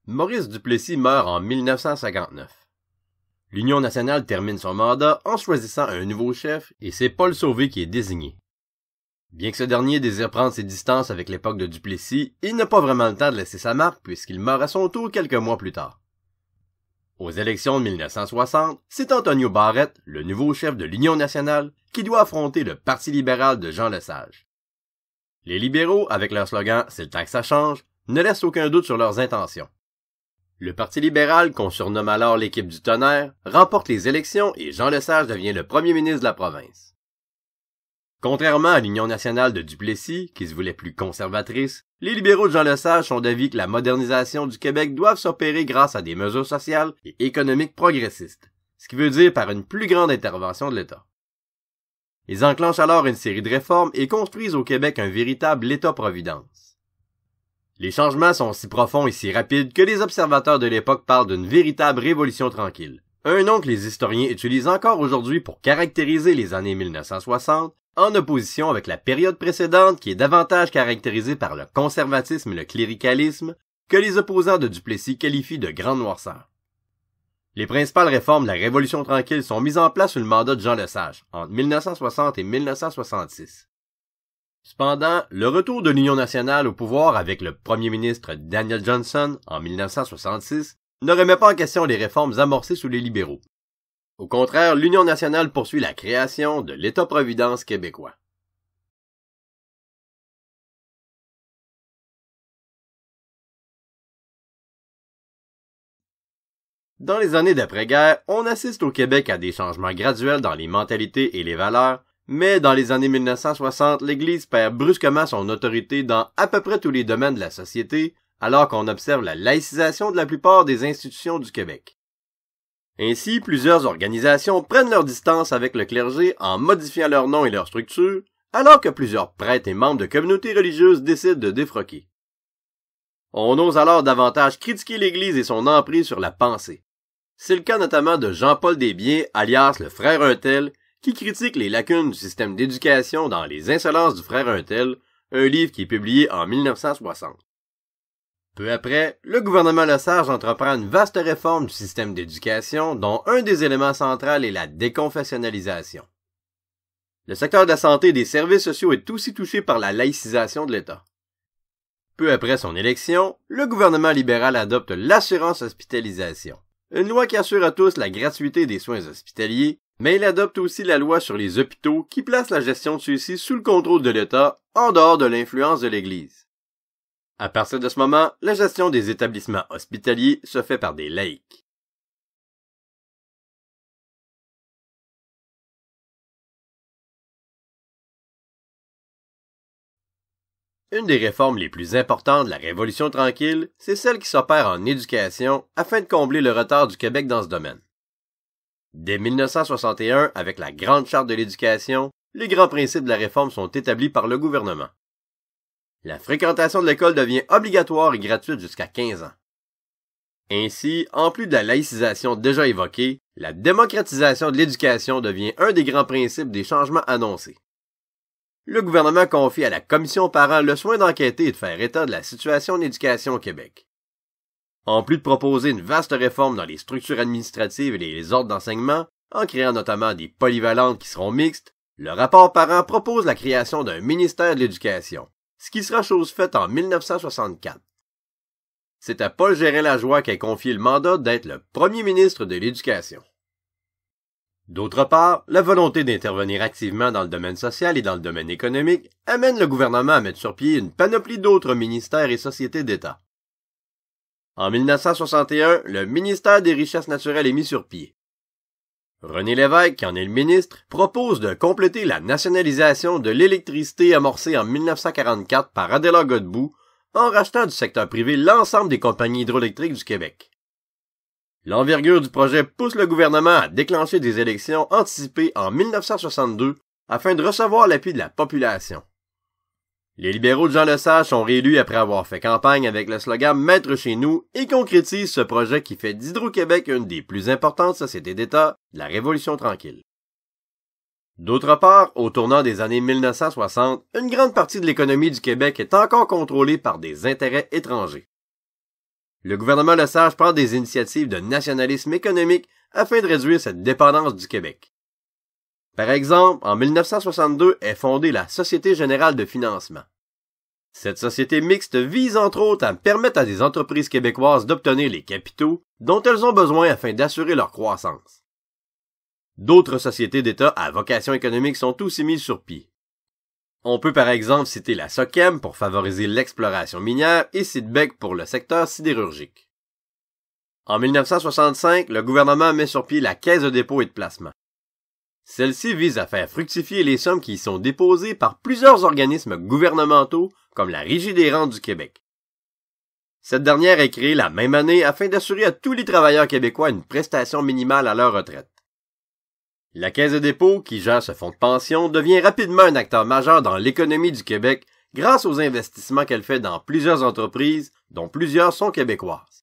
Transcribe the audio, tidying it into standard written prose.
Maurice Duplessis meurt en 1959. L'Union nationale termine son mandat en choisissant un nouveau chef et c'est Paul Sauvé qui est désigné. Bien que ce dernier désire prendre ses distances avec l'époque de Duplessis, il n'a pas vraiment le temps de laisser sa marque puisqu'il meurt à son tour quelques mois plus tard. Aux élections de 1960, c'est Antonio Barrette, le nouveau chef de l'Union nationale, qui doit affronter le Parti libéral de Jean Lesage. Les libéraux, avec leur slogan « C'est le temps que ça change », ne laissent aucun doute sur leurs intentions. Le Parti libéral, qu'on surnomme alors l'équipe du tonnerre, remporte les élections et Jean Lesage devient le premier ministre de la province. Contrairement à l'Union nationale de Duplessis, qui se voulait plus conservatrice, les libéraux de Jean Lesage sont d'avis que la modernisation du Québec doit s'opérer grâce à des mesures sociales et économiques progressistes, ce qui veut dire par une plus grande intervention de l'État. Ils enclenchent alors une série de réformes et construisent au Québec un véritable État-providence. Les changements sont si profonds et si rapides que les observateurs de l'époque parlent d'une véritable révolution tranquille, un nom que les historiens utilisent encore aujourd'hui pour caractériser les années 1960, en opposition avec la période précédente qui est davantage caractérisée par le conservatisme et le cléricalisme que les opposants de Duplessis qualifient de grande noirceur. Les principales réformes de la Révolution tranquille sont mises en place sous le mandat de Jean Lesage, entre 1960 et 1966. Cependant, le retour de l'Union nationale au pouvoir avec le premier ministre Daniel Johnson en 1966 ne remet pas en question les réformes amorcées sous les libéraux. Au contraire, l'Union nationale poursuit la création de l'État-providence québécois. Dans les années d'après-guerre, on assiste au Québec à des changements graduels dans les mentalités et les valeurs, mais dans les années 1960, l'Église perd brusquement son autorité dans à peu près tous les domaines de la société, alors qu'on observe la laïcisation de la plupart des institutions du Québec. Ainsi, plusieurs organisations prennent leur distance avec le clergé en modifiant leur nom et leur structure, alors que plusieurs prêtres et membres de communautés religieuses décident de défroquer. On ose alors davantage critiquer l'Église et son emprise sur la pensée. C'est le cas notamment de Jean-Paul Desbiens, alias le frère Untel, qui critique les lacunes du système d'éducation dans Les Insolences du frère Untel, un livre qui est publié en 1960. Peu après, le gouvernement Lesage entreprend une vaste réforme du système d'éducation dont un des éléments centraux est la déconfessionnalisation. Le secteur de la santé et des services sociaux est aussi touché par la laïcisation de l'État. Peu après son élection, le gouvernement libéral adopte l'assurance hospitalisation, une loi qui assure à tous la gratuité des soins hospitaliers, mais il adopte aussi la loi sur les hôpitaux qui place la gestion de ceux-ci sous le contrôle de l'État, en dehors de l'influence de l'Église. À partir de ce moment, la gestion des établissements hospitaliers se fait par des laïcs. Une des réformes les plus importantes de la Révolution tranquille, c'est celle qui s'opère en éducation afin de combler le retard du Québec dans ce domaine. Dès 1961, avec la Grande Charte de l'éducation, les grands principes de la réforme sont établis par le gouvernement. La fréquentation de l'école devient obligatoire et gratuite jusqu'à 15 ans. Ainsi, en plus de la laïcisation déjà évoquée, la démocratisation de l'éducation devient un des grands principes des changements annoncés. Le gouvernement confie à la Commission parents le soin d'enquêter et de faire état de la situation en éducation au Québec. En plus de proposer une vaste réforme dans les structures administratives et les ordres d'enseignement, en créant notamment des polyvalentes qui seront mixtes, le rapport parent propose la création d'un ministère de l'Éducation, ce qui sera chose faite en 1964. C'est à Paul Gérin-Lajoie qu'est confié le mandat d'être le premier ministre de l'Éducation. D'autre part, la volonté d'intervenir activement dans le domaine social et dans le domaine économique amène le gouvernement à mettre sur pied une panoplie d'autres ministères et sociétés d'État. En 1961, le ministère des Richesses naturelles est mis sur pied. René Lévesque, qui en est le ministre, propose de compléter la nationalisation de l'électricité amorcée en 1944 par Adela Godbout en rachetant du secteur privé l'ensemble des compagnies hydroélectriques du Québec. L'envergure du projet pousse le gouvernement à déclencher des élections anticipées en 1962 afin de recevoir l'appui de la population. Les libéraux de Jean Lesage sont réélus après avoir fait campagne avec le slogan « Maître chez nous » et concrétisent ce projet qui fait d'Hydro-Québec une des plus importantes sociétés d'État de la Révolution tranquille. D'autre part, au tournant des années 1960, une grande partie de l'économie du Québec est encore contrôlée par des intérêts étrangers. Le gouvernement Lesage prend des initiatives de nationalisme économique afin de réduire cette dépendance du Québec. Par exemple, en 1962 est fondée la Société générale de financement. Cette société mixte vise entre autres à permettre à des entreprises québécoises d'obtenir les capitaux dont elles ont besoin afin d'assurer leur croissance. D'autres sociétés d'État à vocation économique sont aussi mises sur pied. On peut par exemple citer la SOCEM pour favoriser l'exploration minière et Sidbec pour le secteur sidérurgique. En 1965, le gouvernement met sur pied la Caisse de dépôt et de placement. Celle-ci vise à faire fructifier les sommes qui y sont déposées par plusieurs organismes gouvernementaux comme la Régie des rentes du Québec. Cette dernière est créée la même année afin d'assurer à tous les travailleurs québécois une prestation minimale à leur retraite. La Caisse de dépôt, qui gère ce fonds de pension, devient rapidement un acteur majeur dans l'économie du Québec grâce aux investissements qu'elle fait dans plusieurs entreprises, dont plusieurs sont québécoises.